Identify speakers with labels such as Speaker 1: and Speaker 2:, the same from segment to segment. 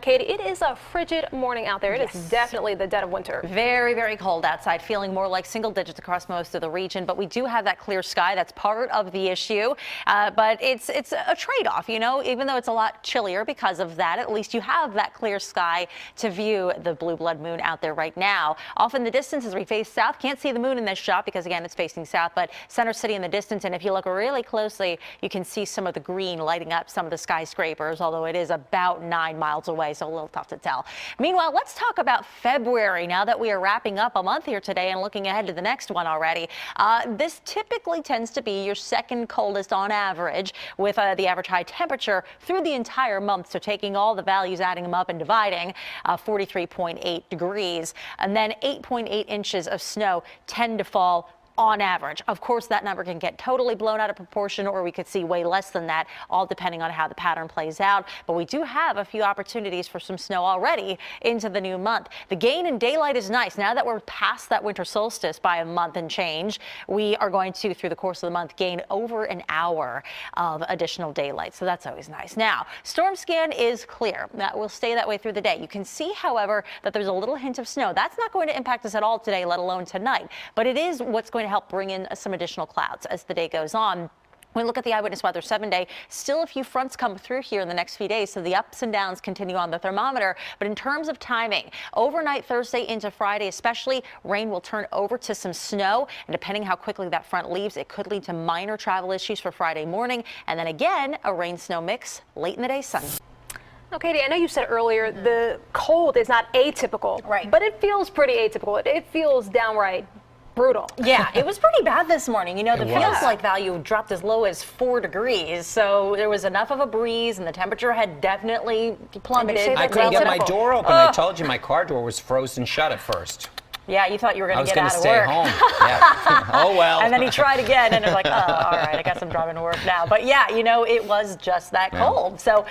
Speaker 1: Katie, it is a frigid morning out there. It is definitely the dead of winter.
Speaker 2: Very, very cold outside, feeling more like single digits across most of the region. But we do have that clear sky. That's part of the issue. But it's a trade-off, you know, even though it's a lot chillier because of that, at least you have that clear sky to view the blue blood moon out there right now. Off in the distance as we face south, can't see the moon in this shot because, again, it's facing south, but Center City in the distance. And if you look really closely, you can see some of the green lighting up some of the skyscrapers, although it is about 9 miles away, so a little tough to tell. Meanwhile, let's talk about February now that we are wrapping up a month here today and looking ahead to the next one already. This typically tends to be your second coldest on average, with the average high temperature through the entire month. So taking all the values, adding them up and dividing, 43.8 degrees, and then 8.8 inches of snow tend to fall on average. Of course, that number can get totally blown out of proportion, or we could see way less than that, all depending on how the pattern plays out. But we do have a few opportunities for some snow already into the new month. The gain in daylight is nice. Now that we're past that winter solstice by a month and change, we are going to, through the course of the month, gain over an hour of additional daylight. So that's always nice. Now, storm scan is clear. That will stay that way through the day. You can see, however, that there's a little hint of snow. That's not going to impact us at all today, let alone tonight. But it is what's going to help bring in some additional clouds as the day goes on. When we look at the Eyewitness Weather 7-day, still a few fronts come through here in the next few days, so the ups and downs continue on the thermometer. But in terms of timing, overnight Thursday into Friday especially, rain will turn over to some snow, and depending how quickly that front leaves, it could lead to minor travel issues for Friday morning, and then again, a rain-snow mix late in the day, sunny.
Speaker 1: Now, Katie, I know you said earlier the cold is not atypical,
Speaker 2: right?
Speaker 1: But it feels pretty atypical. It feels downright brutal.
Speaker 2: Yeah, it was pretty bad this morning. You know, the feels like value dropped as low as 4 degrees. So there was enough of a breeze and the temperature had definitely plummeted.
Speaker 3: I couldn't get my door open. I told you my car door was frozen shut at first.
Speaker 2: Yeah, you thought you were going to get out of
Speaker 3: work.
Speaker 2: I was
Speaker 3: going to stay home. Yeah. Oh, well.
Speaker 2: And then he tried again, and it was like, oh, all right, I guess I'm driving to work now. But yeah, you know, it was just that cold. So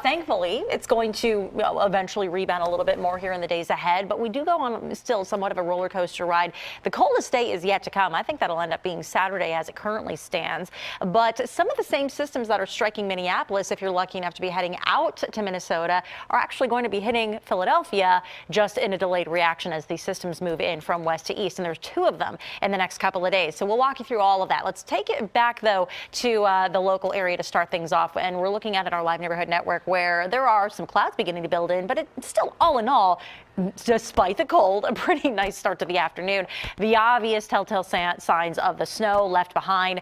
Speaker 2: thankfully, it's going to eventually rebound a little bit more here in the days ahead. But we do go on still somewhat of a roller coaster ride. The coldest day is yet to come. I think that'll end up being Saturday as it currently stands. But some of the same systems that are striking Minneapolis, if you're lucky enough to be heading out to Minnesota, are actually going to be hitting Philadelphia just in a delayed reaction as these systems move in from west to east, and there's 2 of them in the next couple of days. So we'll walk you through all of that. Let's take it back, though, to the local area to start things off, and we're looking at our Live Neighborhood Network where there are some clouds beginning to build in, but it's still, all in all, despite the cold, a pretty nice start to the afternoon. The obvious telltale signs of the snow left behind,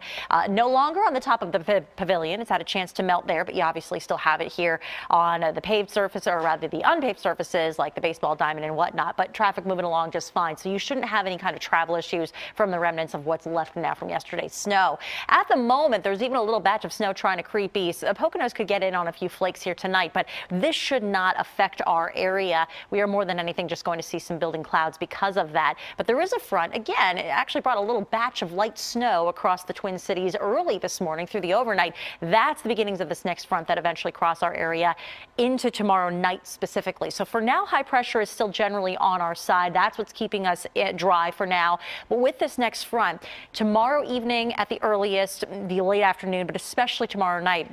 Speaker 2: no longer on the top of the pavilion. It's had a chance to melt there, but you obviously still have it here on the paved surface, or rather the unpaved surfaces like the baseball diamond and whatnot, but traffic moving along just fine. So you shouldn't have any kind of travel issues from the remnants of what's left now from yesterday's snow. At the moment, there's even a little batch of snow trying to creep east. Poconos could get in on a few flakes here tonight, but this should not affect our area. We are more than anything just going to see some building clouds because of that. But there is a front. Again, it actually brought a little batch of light snow across the Twin Cities early this morning through the overnight. That's the beginnings of this next front that eventually cross our area into tomorrow night specifically. So for now, high pressure is still generally on our side. That's what's keeping us dry for now. But with this next front, tomorrow evening at the earliest, the late afternoon, but especially tomorrow night,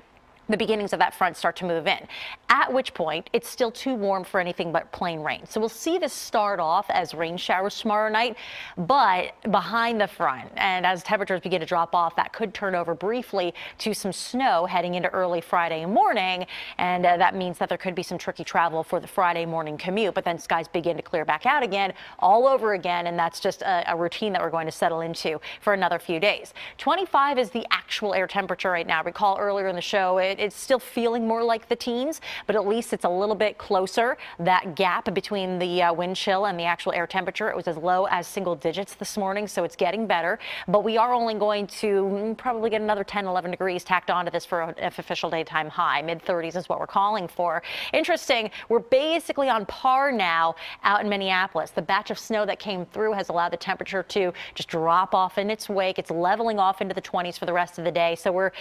Speaker 2: the beginnings of that front start to move in, at which point it's still too warm for anything but plain rain. So we'll see this start off as rain showers tomorrow night, but behind the front, and as temperatures begin to drop off, that could turn over briefly to some snow heading into early Friday morning, and that means that there could be some tricky travel for the Friday morning commute, but then skies begin to clear back out again, all over again, and that's just a routine that we're going to settle into for another few days. 25 is the actual air temperature right now. Recall earlier in the show, it's still feeling more like the teens, but at least it's a little bit closer. That gap between the wind chill and the actual air temperature, it was as low as single digits this morning, so it's getting better. But we are only going to probably get another 10, 11 degrees tacked onto this for an official daytime high. Mid-30s is what we're calling for. Interesting, we're basically on par now out in Minneapolis. The batch of snow that came through has allowed the temperature to just drop off in its wake. It's leveling off into the 20s for the rest of the day. So we're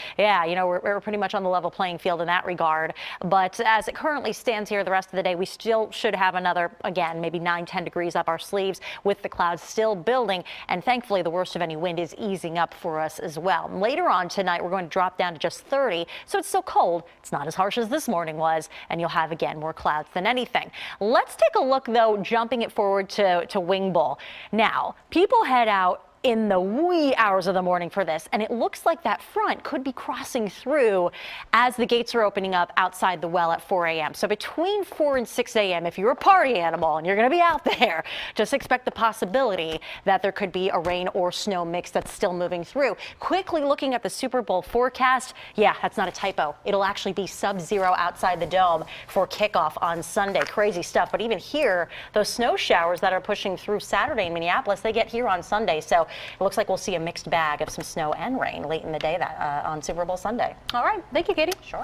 Speaker 2: pretty much on the level level playing field in that regard. But as it currently stands here the rest of the day, we still should have another, again, maybe 9-10 degrees up our sleeves with the clouds still building. And thankfully, the worst of any wind is easing up for us as well. Later on tonight, we're going to drop down to just 30. So it's still cold. It's not as harsh as this morning was. And you'll have, again, more clouds than anything. Let's take a look, though, jumping it forward to Wing Bowl. Now, people head out in the wee hours of the morning for this, and it looks like that front could be crossing through as the gates are opening up outside the well at 4 a.m. So between 4 and 6 a.m., if you're a party animal and you're going to be out there, just expect the possibility that there could be a rain or snow mix that's still moving through. Quickly looking at the Super Bowl forecast, yeah, that's not a typo. It'll actually be sub-zero outside the dome for kickoff on Sunday. Crazy stuff. But even here, those snow showers that are pushing through Saturday in Minneapolis, they get here on Sunday. So it looks like we'll see a mixed bag of some snow and rain late in the day on Super Bowl Sunday.
Speaker 1: All right. Thank you, Katie.
Speaker 2: Sure.